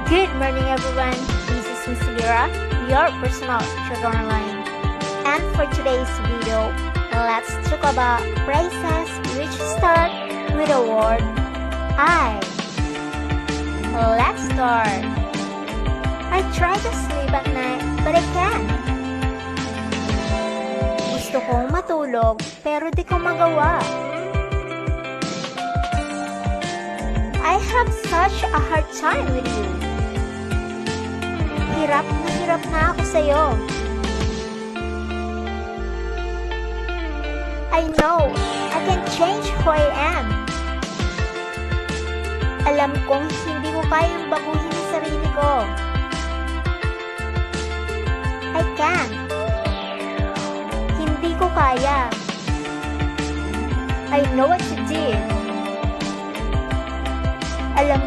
Good morning everyone, this is Miss Lira, your personal tutor line. And for today's video, let's talk about phrases which start with the word I. Let's start. I try to sleep at night, but I can't. Gusto kong matulog, pero di ko magawa. I have such a hard time with you. Hirap na ako sa'yo. I know I can change who I am. Alam kong hindi ko kayang baguhin ang sarili ko. I can't. Hindi ko kaya. I know what to do. Alam